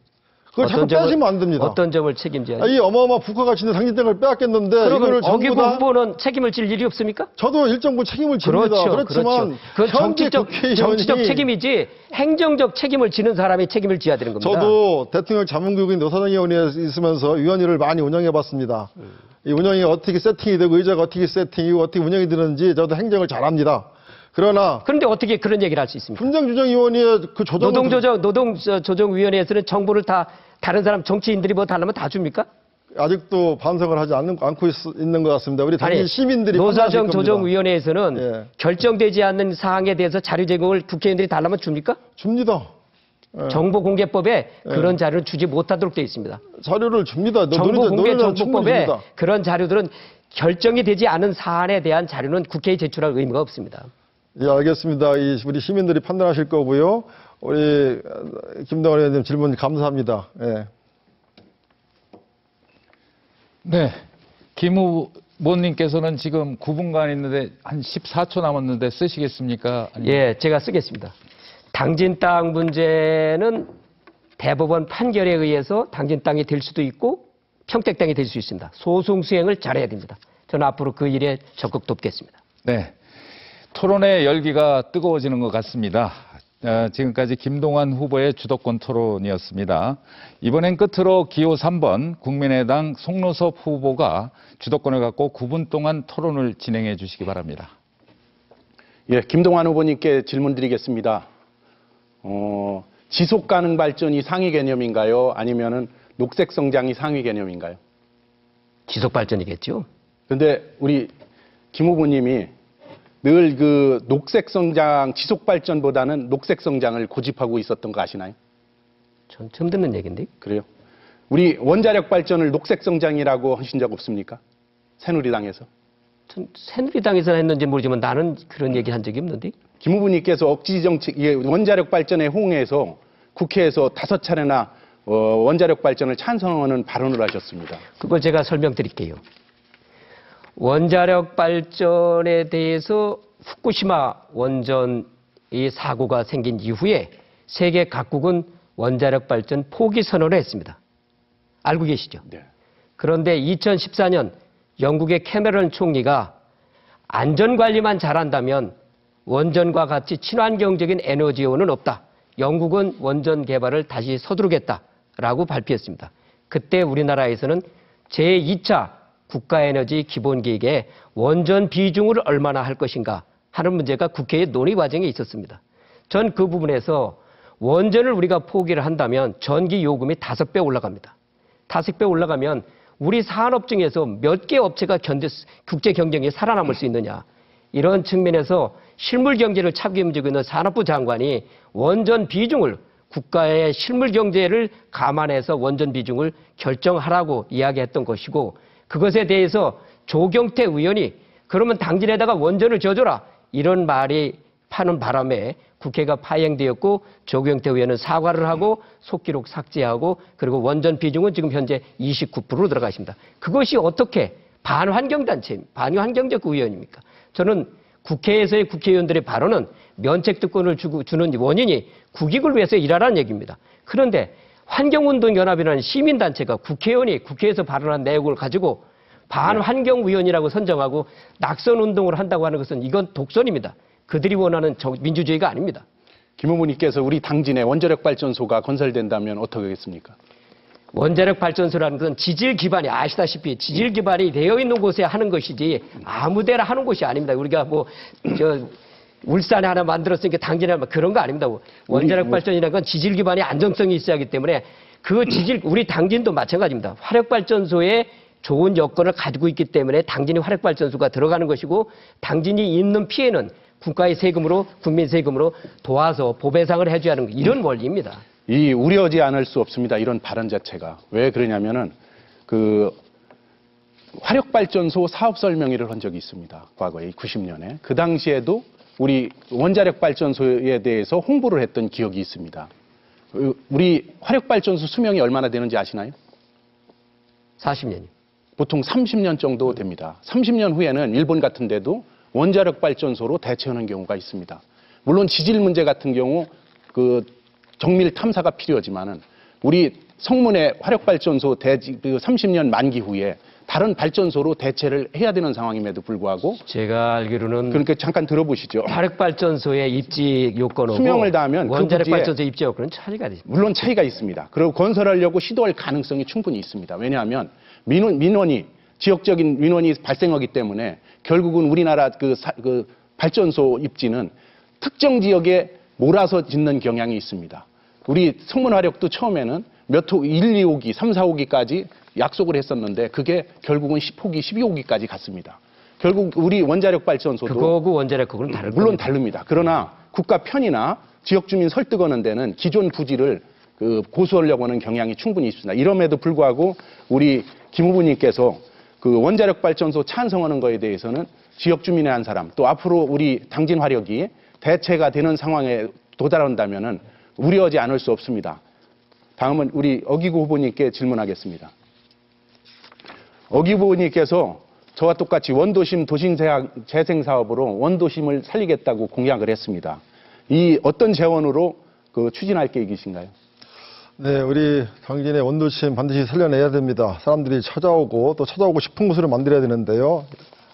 그걸 자꾸 빼시면 안 됩니다. 어떤 점을 책임져야 이 어마어마한 부가가치 있는 당진 땅을 빼앗겼는데 그러면 이거를 전부 어기구 다 후보는 책임을 질 일이 없습니까? 저도 일정 부분 책임을 집니다. 그렇지만 그건 현재 정치적 국회의원이 책임이지 행정적 책임을 지는 사람이 책임을 져야 되는 겁니다. 저도 대통령 자문교육인 노사정위원회에 있으면서 위원회를 많이 운영해봤습니다. 이 운영이 어떻게 세팅이 되고 의자가 어떻게 세팅이고 어떻게 운영이 되는지 저도 행정을 잘합니다. 그러나 그런데 어떻게 그런 얘기를 할 수 있습니까? 분쟁조정위원회의 그 조정 노동조정위원회에서는 정보를 다 다른 사람 정치인들이 뭐 달라면 다 줍니까? 아직도 반성을 하지 않고 있는 것 같습니다. 우리 당진 아니, 시민들이 노사정 판단하실 겁니다. 조정위원회에서는 예. 결정되지 않는 사항에 대해서 자료 제공을 국회의원들이 달라면 줍니까? 줍니다. 정보공개법에 그런 자료를 주지 못하도록 되어 있습니다. 자료를 줍니다. 정보공개정보법에 그런 자료들은 결정이 되지 않은 사안에 대한 자료는 국회에 제출할 의무가 없습니다. 예, 알겠습니다. 우리 시민들이 판단하실 거고요. 우리 김동완 의원님 질문 감사합니다. 예. 네. 김 후보님께서는 지금 9분간 있는데 한 14초 남았는데 쓰시겠습니까? 아니면... 예, 제가 쓰겠습니다. 당진 땅 문제는 대법원 판결에 의해서 당진 땅이 될 수도 있고 평택 땅이 될 수 있습니다. 소송 수행을 잘해야 됩니다. 저는 앞으로 그 일에 적극 돕겠습니다. 네. 토론의 열기가 뜨거워지는 것 같습니다. 지금까지 김동완 후보의 주도권 토론이었습니다. 이번엔 끝으로 기호 3번 국민의당 송노섭 후보가 주도권을 갖고 9분 동안 토론을 진행해 주시기 바랍니다. 예, 김동완 후보님께 질문 드리겠습니다. 지속 가능 발전이 상위 개념인가요? 아니면은 녹색 성장이 상위 개념인가요? 지속 발전이겠죠. 근데 우리 김 후보님이 늘 그 녹색 성장, 지속 발전보다는 녹색 성장을 고집하고 있었던 거 아시나요? 전 처음 듣는 얘기인데. 그래요? 우리 원자력 발전을 녹색 성장이라고 하신 적 없습니까? 새누리당에서. 전 새누리당에서 했는지 모르지만 나는 그런 얘기 한 적이 없는데. 김 후보님께서 억지 정책, 원자력 발전에 호응해서 국회에서 5차례나 원자력 발전을 찬성하는 발언을 하셨습니다. 그걸 제가 설명드릴게요. 원자력 발전에 대해서 후쿠시마 원전의 사고가 생긴 이후에 세계 각국은 원자력 발전 포기 선언을 했습니다. 알고 계시죠? 네. 그런데 2014년 영국의 캐머런 총리가 안전관리만 잘한다면 원전과 같이 친환경적인 에너지원은 없다. 영국은 원전 개발을 다시 서두르겠다라고 발표했습니다. 그때 우리나라에서는 제2차 국가에너지 기본계획에 원전 비중을 얼마나 할 것인가 하는 문제가 국회의 논의 과정에 있었습니다. 전 그 부분에서 원전을 우리가 포기를 한다면 전기 요금이 5배 올라갑니다. 5배 올라가면 우리 산업 중에서 몇 개 업체가 국제 경쟁에 살아남을 수 있느냐. 이런 측면에서 실물 경제를 책임지고 있는 산업부 장관이 원전 비중을 국가의 실물 경제를 감안해서 원전 비중을 결정하라고 이야기했던 것이고 그것에 대해서 조경태 의원이 그러면 당진에다가 원전을 지어줘라 이런 말이 파는 바람에 국회가 파행되었고 조경태 의원은 사과를 하고 속기록 삭제하고 그리고 원전 비중은 지금 현재 29%로 들어가십니다. 그것이 어떻게 반환경단체, 반환경적 의원입니까? 저는 국회에서의 국회의원들의 발언은 면책특권을 주는 원인이 국익을 위해서 일하라는 얘기입니다. 그런데 환경운동연합이라는 시민단체가 국회의원이 국회에서 발언한 내용을 가지고 반환경위원이라고 선정하고 낙선운동을 한다고 하는 것은 이건 독선입니다. 그들이 원하는 민주주의가 아닙니다. 김 후보님께서 우리 당진에 원자력 발전소가 건설된다면 어떻게 하겠습니까? 원자력 발전소라는 것은 지질 기반이 아시다시피 지질 기반이 되어 있는 곳에 하는 것이지 아무데나 하는 곳이 아닙니다. 우리가 울산에 하나 만들었으니까 당진에 하나 그런 거 아닙니다. 원자력 발전이라는 건 지질 기반이 안정성이 있어야 하기 때문에 그 지질 우리 당진도 마찬가지입니다. 화력 발전소에 좋은 여건을 가지고 있기 때문에 당진이 화력 발전소가 들어가는 것이고 당진이 입는 피해는 국가의 세금으로 국민 세금으로 도와서 보배상을 해줘야 하는 이런 원리입니다. 이 우려하지 않을 수 없습니다. 이런 발언 자체가. 왜 그러냐면은 그 화력발전소 사업 설명회를 한 적이 있습니다. 과거에 90년에. 그 당시에도 우리 원자력 발전소에 대해서 홍보를 했던 기억이 있습니다. 우리 화력발전소 수명이 얼마나 되는지 아시나요? 40년이요. 보통 30년 정도 됩니다. 30년 후에는 일본 같은 데도 원자력 발전소로 대체하는 경우가 있습니다. 물론 지질 문제 같은 경우 그 정밀 탐사가 필요하지만은 우리 성문의 화력발전소 30년 만기 후에 다른 발전소로 대체를 해야 되는 상황임에도 불구하고 제가 알기로는 그러니까 잠깐 들어보시죠. 화력발전소의 입지 요건하고 수명을 다하면 원자력 발전소 입지 요건은 차이가 있습니다. 물론 차이가 있습니다. 그리고 건설하려고 시도할 가능성이 충분히 있습니다. 왜냐하면 민원이 지역적인 민원이 발생하기 때문에 결국은 우리나라 그 발전소 입지는 특정 지역에 몰아서 짓는 경향이 있습니다. 우리 성문화력도 처음에는 1, 2호기, 3, 4호기까지 약속을 했었는데 그게 결국은 10호기, 12호기까지 갔습니다. 결국 우리 원자력 발전소도 그거하고 원자력하고는 다른 물론 다릅니다. 그러나 국가 편이나 지역 주민 설득하는 데는 기존 부지를 고수하려고 하는 경향이 충분히 있습니다. 이럼에도 불구하고 우리 김 후보님께서 그 원자력 발전소 찬성하는 거에 대해서는 지역 주민의 한 사람 또 앞으로 우리 당진 화력이 대체가 되는 상황에 도달한다면은 우려하지 않을 수 없습니다. 다음은 우리 어기구 후보님께 질문하겠습니다. 어기구 후보님께서 저와 똑같이 원도심 도심재생 사업으로 원도심을 살리겠다고 공약을 했습니다. 이 어떤 재원으로 추진할 계획이신가요? 네, 우리 당진의 원도심 반드시 살려내야 됩니다. 사람들이 찾아오고 또 찾아오고 싶은 곳으로 만들어야 되는데요.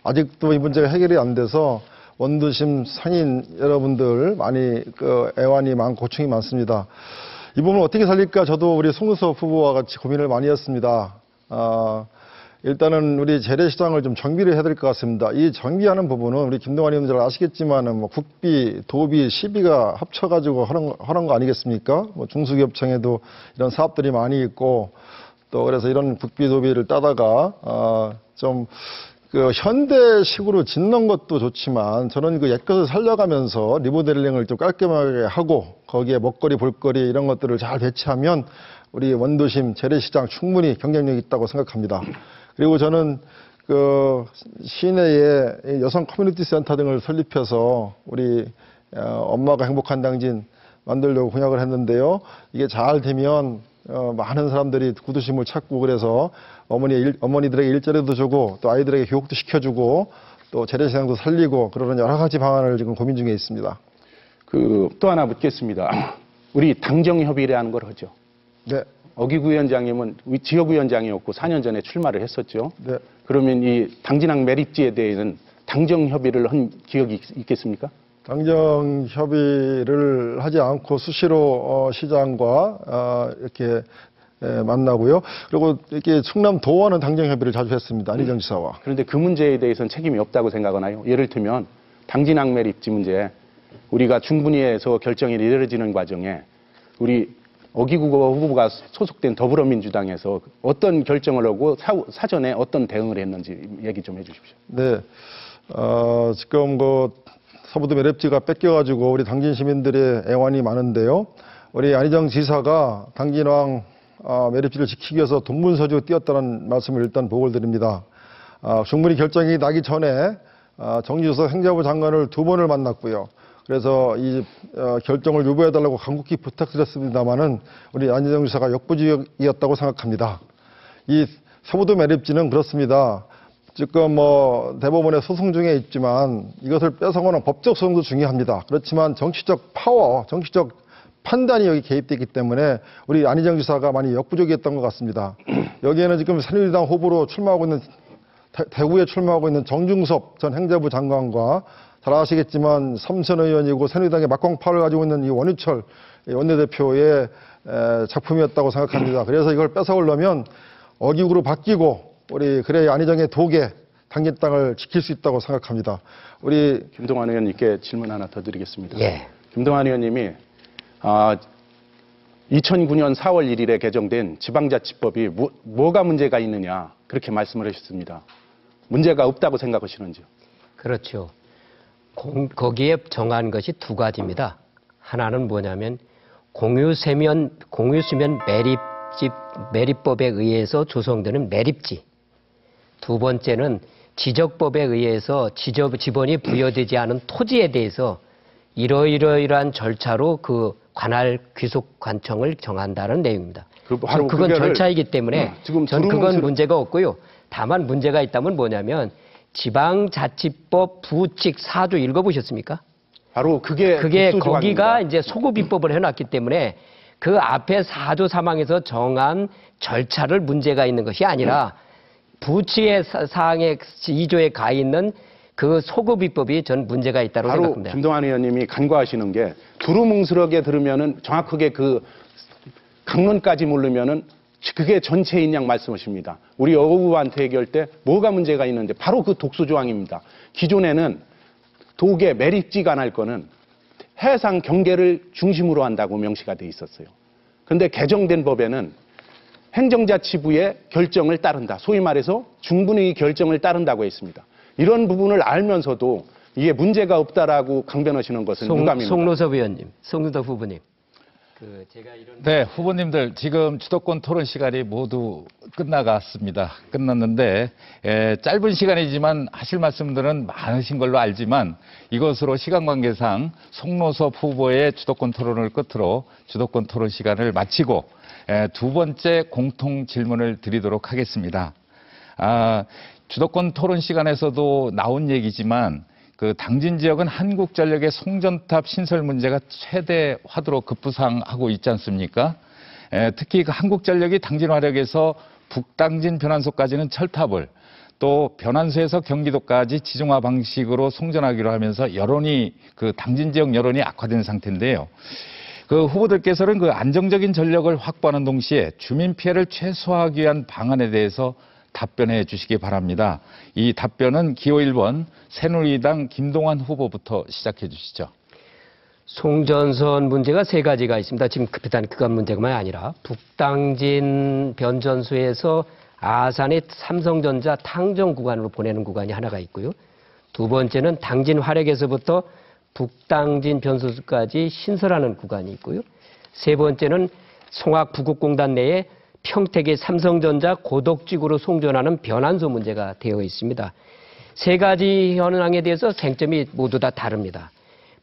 아직도 이 문제가 해결이 안 돼서 원도심 상인 여러분들 많이 애환이 많고 고충이 많습니다. 이 부분을 어떻게 살릴까 저도 우리 송수섭 후보와 같이 고민을 많이 했습니다. 일단은 우리 재래시장을 좀 정비를 해야 될 것 같습니다. 이 정비하는 부분은 우리 김동완 의원님 잘 아시겠지만은 뭐 국비, 도비, 시비가 합쳐가지고 하는 거 아니겠습니까? 뭐 중소기업청에도 이런 사업들이 많이 있고 또 그래서 이런 국비, 도비를 따다가 좀 그 현대식으로 짓는 것도 좋지만 저는 그 옛것을 살려가면서 리모델링을 좀 깔끔하게 하고 거기에 먹거리, 볼거리 이런 것들을 잘 배치하면 우리 원도심 재래시장 충분히 경쟁력이 있다고 생각합니다. 그리고 저는 그 시내에 여성 커뮤니티 센터 등을 설립해서 우리 엄마가 행복한 당진 만들려고 공약을 했는데요. 이게 잘 되면 많은 사람들이 구도심을 찾고 그래서 어머니들에게 일자리도 주고 또 아이들에게 교육도 시켜주고 또 재래시장도 살리고 그러는 여러 가지 방안을 지금 고민 중에 있습니다. 또 하나 묻겠습니다. 우리 당정협의라는 걸 하죠. 네. 어기구 위원장님은 지역위원장이었고 4년 전에 출마를 했었죠. 네. 그러면 이 당진항 매립지에 대해서는 당정협의를 한 기억이 있겠습니까? 당정 협의를 하지 않고 수시로 시장과 이렇게 만나고요. 그리고 이렇게 충남 도원은 당정 협의를 자주 했습니다. 안희정 지사와. 그런데 그 문제에 대해서는 책임이 없다고 생각하나요? 예를 들면 당진항 매립지 문제 우리가 충분히 해서 결정이 이루어지는 과정에 우리 어기구 후보가 소속된 더불어민주당에서 어떤 결정을 하고 사전에 어떤 대응을 했는지 얘기 좀 해주십시오. 네. 지금 서부도 매립지가 뺏겨가지고 우리 당진 시민들의 애환이 많은데요. 우리 안희정 지사가 당진항 매립지를 지키기 위해서 동분서주 뛰었다는 말씀을 일단 보고를 드립니다. 충분히 결정이 나기 전에 정지석 행자부 장관을 2번을 만났고요. 그래서 이 결정을 유보해달라고 간곡히 부탁드렸습니다마는 우리 안희정 지사가 역부족이었다고 생각합니다. 이 서부도 매립지는 그렇습니다. 지금 대법원의 소송 중에 있지만 이것을 뺏어오는 법적 소송도 중요합니다. 그렇지만 정치적 파워, 정치적 판단이 여기 개입되기 때문에 우리 안희정 지사가 많이 역부족이었던 것 같습니다. 여기에는 지금 새누리당 후보로 출마하고 있는 대구에 출마하고 있는 정중섭 전 행자부 장관과 잘 아시겠지만 삼선 의원이고 새누리당의 막공파를 가지고 있는 이 원유철 원내대표의 작품이었다고 생각합니다. 그래서 이걸 뺏어오려면 어기구로 바뀌고 그래야 안희정의 독에 당진 땅을 지킬 수 있다고 생각합니다. 우리 김동완 의원님께 질문 하나 더 드리겠습니다. 예. 김동완 의원님이 2009년 4월 1일에 개정된 지방자치법이 뭐가 문제가 있느냐 그렇게 말씀을 하셨습니다. 문제가 없다고 생각하시는지요? 그렇죠. 거기에 정한 것이 2가지입니다. 하나는 뭐냐면 공유수면 매립법에 의해서 조성되는 매립지. 2번째는 지적법에 의해서 지번이 부여되지 않은 토지에 대해서 이러이러한 절차로 그 관할 귀속 관청을 정한다는 내용입니다. 그건 절차이기 때문에 지금 전 그건 문제가 없고요. 다만 문제가 있다면 뭐냐면 지방자치법 부칙 4조 읽어보셨습니까? 바로 그게 거기가 이제 소급 입법을 해놨기 때문에 그 앞에 4조 3항에서 정한 절차를 문제가 있는 것이 아니라 부칙의 사항의 2조에 가 있는 그 소급 입법이 전 문제가 있다고 생각합니다. 바로 김동완 의원님이 간과하시는 게 두루뭉술하게 들으면은 정확하게 그 강론까지 모르면은 그게 전체인 양 말씀하십니다. 우리 어부한테 얘기할 때 뭐가 문제가 있는데 바로 그 독소조항입니다. 기존에는 독에 매립지가 날 거는 해상 경계를 중심으로 한다고 명시가 돼 있었어요. 그런데 개정된 법에는 행정자치부의 결정을 따른다. 소위 말해서 중분의 결정을 따른다고 했습니다. 이런 부분을 알면서도 이게 문제가 없다라고 강변하시는 것은 유감입니다. 송노섭 의원님, 송노섭 후보님. 네, 후보님들 지금 주도권 토론 시간이 모두 끝나갔습니다. 끝났는데 짧은 시간이지만 하실 말씀들은 많으신 걸로 알지만 이것으로 시간 관계상 송노섭 후보의 주도권 토론을 끝으로 주도권 토론 시간을 마치고 2번째 공통 질문을 드리도록 하겠습니다. 주도권 토론 시간에서도 나온 얘기지만 그 당진 지역은 한국전력의 송전탑 신설 문제가 최대 화두로 급부상하고 있지 않습니까? 특히 그 한국전력이 당진화력에서 북당진 변환소까지는 철탑을 또 변환소에서 경기도까지 지중화 방식으로 송전하기로 하면서 그 당진 지역 여론이 악화된 상태인데요. 그 후보들께서는 그 안정적인 전력을 확보하는 동시에 주민 피해를 최소화하기 위한 방안에 대해서 답변해 주시기 바랍니다. 이 답변은 기호 1번 새누리당 김동완 후보부터 시작해 주시죠. 송전선 문제가 세 가지가 있습니다. 지금 급했다는 그간 문제만 아니라 북당진 변전소에서 아산의 삼성전자 탕정 구간으로 보내는 구간이 하나가 있고요. 두 번째는 당진 화력에서부터 북당진 변전소까지 신설하는 구간이 있고요. 세 번째는 송악 부국공단 내에 평택의 삼성전자 고덕지구로 송전하는 변환소 문제가 되어 있습니다. 세 가지 현황에 대해서 쟁점이 모두 다 다릅니다.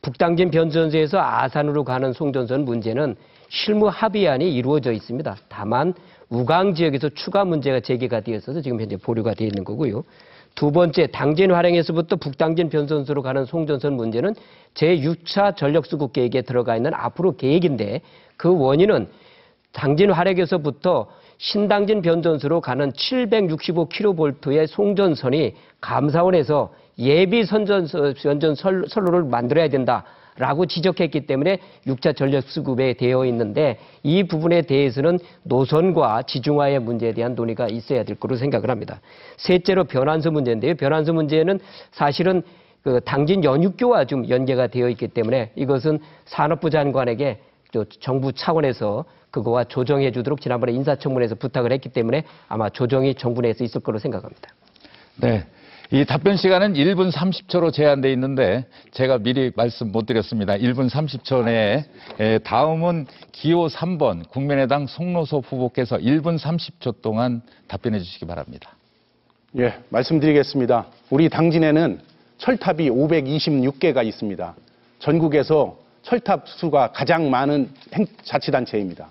북당진 변전소에서 아산으로 가는 송전선 문제는 실무 합의안이 이루어져 있습니다. 다만 우강 지역에서 추가 문제가 제기가 되어 있어서 지금 현재 보류가 되어 있는 거고요. 두 번째, 당진 화령에서부터 북당진 변전소로 가는 송전선 문제는 제6차 전력수급 계획에 들어가 있는 앞으로 계획인데 그 원인은 당진 화력에서부터 신당진 변전소로 가는 765kV의 송전선이 감사원에서 예비 변전선로를 만들어야 된다라고 지적했기 때문에 6차 전력수급에 되어 있는데 이 부분에 대해서는 노선과 지중화의 문제에 대한 논의가 있어야 될 거로 생각을 합니다. 셋째로 변환소 문제인데요. 변환소 문제는 사실은 그 당진 연육교와 좀 연계가 되어 있기 때문에 이것은 산업부 장관에게 정부 차원에서 그거와 조정해 주도록 지난번에 인사청문회에서 부탁을 했기 때문에 아마 조정이 정부 내에서 있을 거로 생각합니다. 네. 이 답변 시간은 1분 30초로 제한되어 있는데 제가 미리 말씀 못 드렸습니다. 1분 30초 내에 다음은 기호 3번 국민의당 송노섭 후보께서 1분 30초 동안 답변해 주시기 바랍니다. 예, 말씀드리겠습니다. 우리 당진에는 철탑이 526개가 있습니다. 전국에서 철탑 수가 가장 많은 자치단체입니다.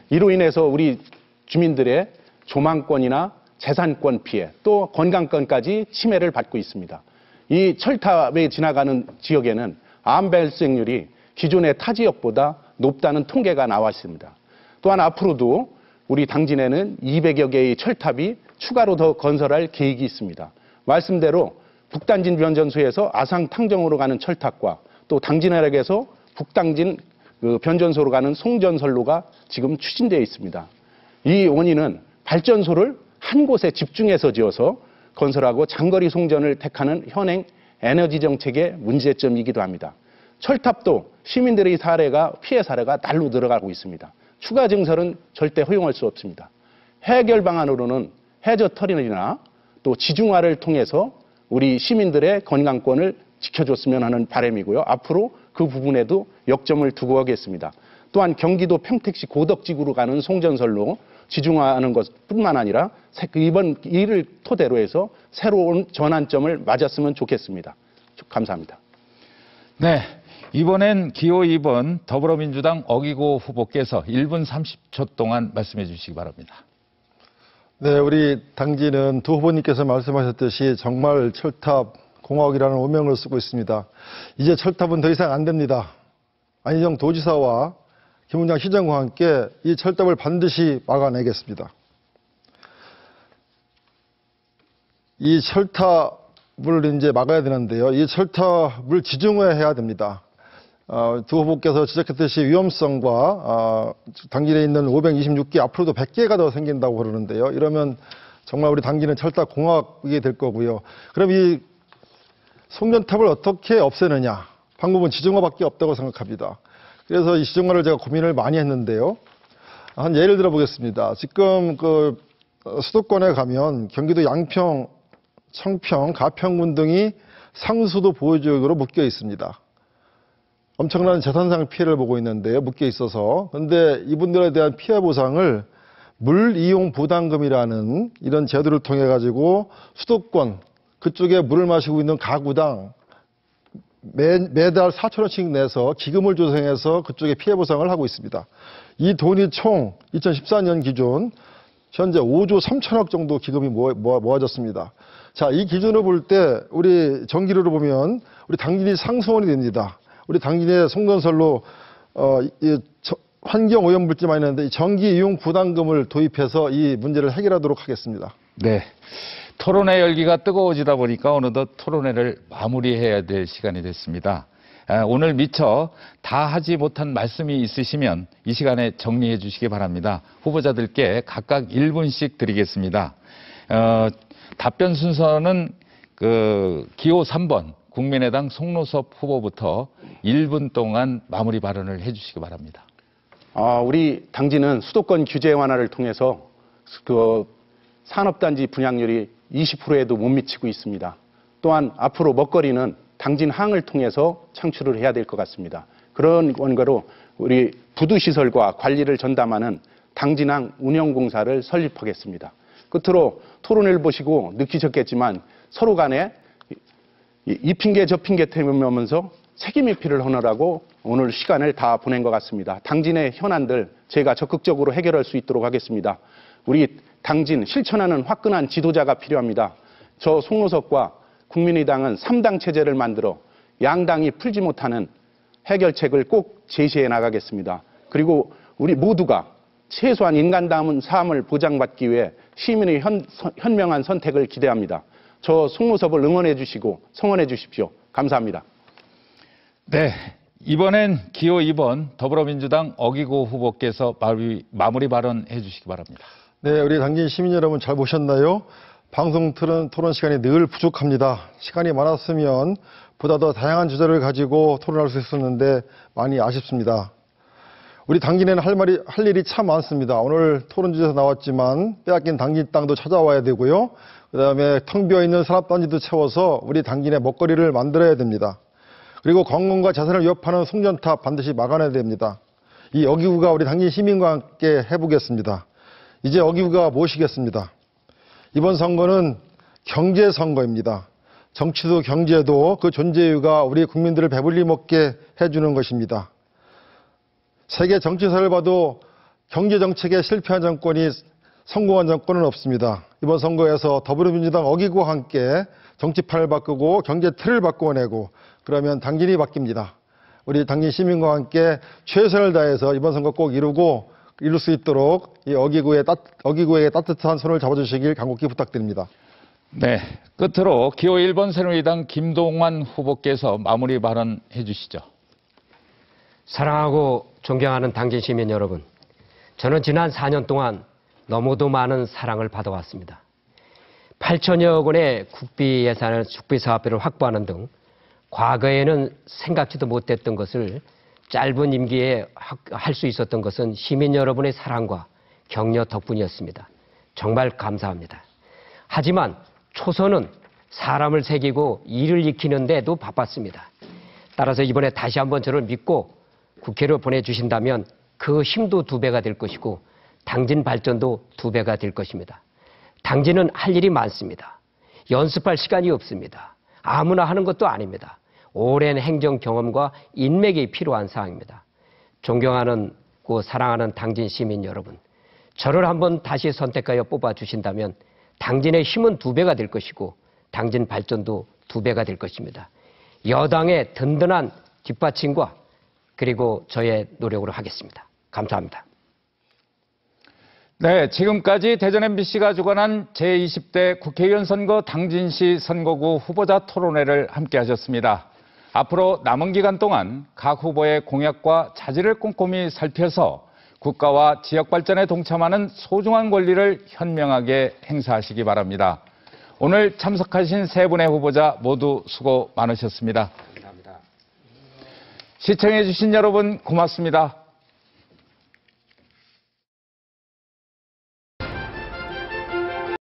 이로 인해서 우리 주민들의 조망권이나 재산권 피해 또 건강권까지 침해를 받고 있습니다. 이 철탑에 지나가는 지역에는 암 발생률이 기존의 타 지역보다 높다는 통계가 나와 있습니다. 또한 앞으로도 우리 당진에는 200여 개의 철탑이 추가로 더 건설할 계획이 있습니다. 말씀대로 북당진 변전소에서 아산 탕정으로 가는 철탑과 또 당진화력에서 북당진 변전소로 가는 송전선로가 지금 추진되어 있습니다. 이 원인은 발전소를 한 곳에 집중해서 지어서 건설하고 장거리 송전을 택하는 현행 에너지 정책의 문제점이기도 합니다. 철탑도 시민들의 피해 사례가 날로 늘어가고 있습니다. 추가 증설은 절대 허용할 수 없습니다. 해결 방안으로는 해저 터널이나 또 지중화를 통해서 우리 시민들의 건강권을 지켜줬으면 하는 바람이고요. 앞으로 그 부분에도 역점을 두고 하겠습니다. 또한 경기도 평택시 고덕지구로 가는 송전선로 지중화하는 것뿐만 아니라 이번 일을 토대로 해서 새로운 전환점을 맞았으면 좋겠습니다. 감사합니다. 네, 이번엔 기호 2번 더불어민주당 어기고 후보께서 1분 30초 동안 말씀해 주시기 바랍니다. 네, 우리 당진은 두 후보님께서 말씀하셨듯이 정말 철탑 공화국이라는 오명을 쓰고 있습니다. 이제 철탑은 더 이상 안 됩니다. 안희정 도지사와 김은장 시장과 함께 이 철탑을 반드시 막아내겠습니다. 이 철탑을 이제 막아야 되는데요. 이 철탑을 지중화해야 됩니다. 두 후보께서 지적했듯이 위험성과 당진에 있는 526개 앞으로도 100개가 더 생긴다고 그러는데요. 이러면 정말 우리 당진은 철탑 공화국이 될 거고요. 그럼 이 송전탑을 어떻게 없애느냐? 방법은 지중화밖에 없다고 생각합니다. 그래서 이 지중화를 제가 고민을 많이 했는데요. 한 예를 들어 보겠습니다. 지금 수도권에 가면 경기도 양평, 청평, 가평군 등이 상수도 보호지역으로 묶여 있습니다. 엄청난 재산상 피해를 보고 있는데요. 묶여 있어서. 그런데 이분들에 대한 피해 보상을 물이용 부담금이라는 이런 제도를 통해 가지고 수도권 그쪽에 물을 마시고 있는 가구당 매달 4,000원씩 내서 기금을 조성해서 그쪽에 피해 보상을 하고 있습니다. 이 돈이 총 2014년 기준 현재 5조 3천억 정도 기금이 모아졌습니다. 자, 이 기준을 볼 때 우리 전기료로 보면 우리 당진이 상수원이 됩니다. 우리 당진의 송전선로 환경 오염물질 많이 나는데 전기 이용 부담금을 도입해서 이 문제를 해결하도록 하겠습니다. 네. 토론회 열기가 뜨거워지다 보니까 어느덧 토론회를 마무리해야 될 시간이 됐습니다. 오늘 미처 다 하지 못한 말씀이 있으시면 이 시간에 정리해 주시기 바랍니다. 후보자들께 각각 1분씩 드리겠습니다. 답변 순서는 기호 3번 국민의당 송노섭 후보부터 1분 동안 마무리 발언을 해주시기 바랍니다. 우리 당진은 수도권 규제 완화를 통해서 산업단지 분양률이 20%에도 못 미치고 있습니다. 또한 앞으로 먹거리는 당진항을 통해서 창출을 해야 될 것 같습니다. 그런 원가로 우리 부두시설과 관리를 전담하는 당진항 운영공사를 설립하겠습니다. 끝으로 토론회를 보시고 느끼셨겠지만 서로 간에 이 핑계 저 핑계 대면하면서 책임회피를 하느라고 오늘 시간을 다 보낸 것 같습니다. 당진의 현안들 제가 적극적으로 해결할 수 있도록 하겠습니다. 우리 당진 실천하는 화끈한 지도자가 필요합니다. 저 송노섭과 국민의당은 3당 체제를 만들어 양당이 풀지 못하는 해결책을 꼭 제시해 나가겠습니다. 그리고 우리 모두가 최소한 인간다운 삶을 보장받기 위해 시민의 현명한 선택을 기대합니다. 저 송노섭을 응원해 주시고 성원해 주십시오. 감사합니다. 네, 이번엔 기호 2번 더불어민주당 어기고 후보께서 마무리 발언해 주시기 바랍니다. 네, 우리 당진 시민 여러분 잘 보셨나요? 방송 토론 시간이 늘 부족합니다. 시간이 많았으면 보다 더 다양한 주제를 가지고 토론할 수 있었는데 많이 아쉽습니다. 우리 당진에는 할 일이 참 많습니다. 오늘 토론 주제에서 나왔지만 빼앗긴 당진 땅도 찾아와야 되고요. 그다음에 텅 비어있는 산업단지도 채워서 우리 당진의 먹거리를 만들어야 됩니다. 그리고 건강과 자산을 위협하는 송전탑 반드시 막아내야 됩니다. 이 어기구가 우리 당진 시민과 함께 해보겠습니다. 이제 어기구가 무엇이겠습니다. 이번 선거는 경제선거입니다. 정치도 경제도 그 존재 이유가 우리 국민들을 배불리 먹게 해주는 것입니다. 세계 정치사를 봐도 경제정책에 실패한 정권이 성공한 정권은 없습니다. 이번 선거에서 더불어민주당 어기구와 함께 정치판을 바꾸고 경제 틀을 바꿔내고 그러면 당진이 바뀝니다. 우리 당진 시민과 함께 최선을 다해서 이번 선거 꼭 이룰 수 있도록 이 어기구에게 따뜻한 손을 잡아주시길 간곡히 부탁드립니다. 네, 끝으로 기호 1번 새누리당 김동완 후보께서 마무리 발언해 주시죠. 사랑하고 존경하는 당진 시민 여러분, 저는 지난 4년 동안 너무도 많은 사랑을 받아왔습니다. 8천여 원의 국비 예산을 축비 사업비를 확보하는 등 과거에는 생각지도 못했던 것을 짧은 임기에 할 수 있었던 것은 시민 여러분의 사랑과 격려 덕분이었습니다. 정말 감사합니다. 하지만 초선은 사람을 새기고 일을 익히는 데도 바빴습니다. 따라서 이번에 다시 한번 저를 믿고 국회로 보내주신다면 그 힘도 2배가 될 것이고 당진 발전도 2배가 될 것입니다. 당진은 할 일이 많습니다. 연습할 시간이 없습니다. 아무나 하는 것도 아닙니다. 오랜 행정 경험과 인맥이 필요한 사항입니다. 존경하고 사랑하는 당진 시민 여러분, 저를 한번 다시 선택하여 뽑아주신다면 당진의 힘은 2배가 될 것이고 당진 발전도 2배가 될 것입니다. 여당의 든든한 뒷받침과 그리고 저의 노력으로 하겠습니다. 감사합니다. 네, 지금까지 대전 MBC가 주관한 제20대 국회의원 선거 당진시 선거구 후보자 토론회를 함께 하셨습니다. 앞으로 남은 기간 동안 각 후보의 공약과 자질을 꼼꼼히 살펴서 국가와 지역 발전에 동참하는 소중한 권리를 현명하게 행사하시기 바랍니다. 오늘 참석하신 3분의 후보자 모두 수고 많으셨습니다. 감사합니다. 시청해주신 여러분 고맙습니다.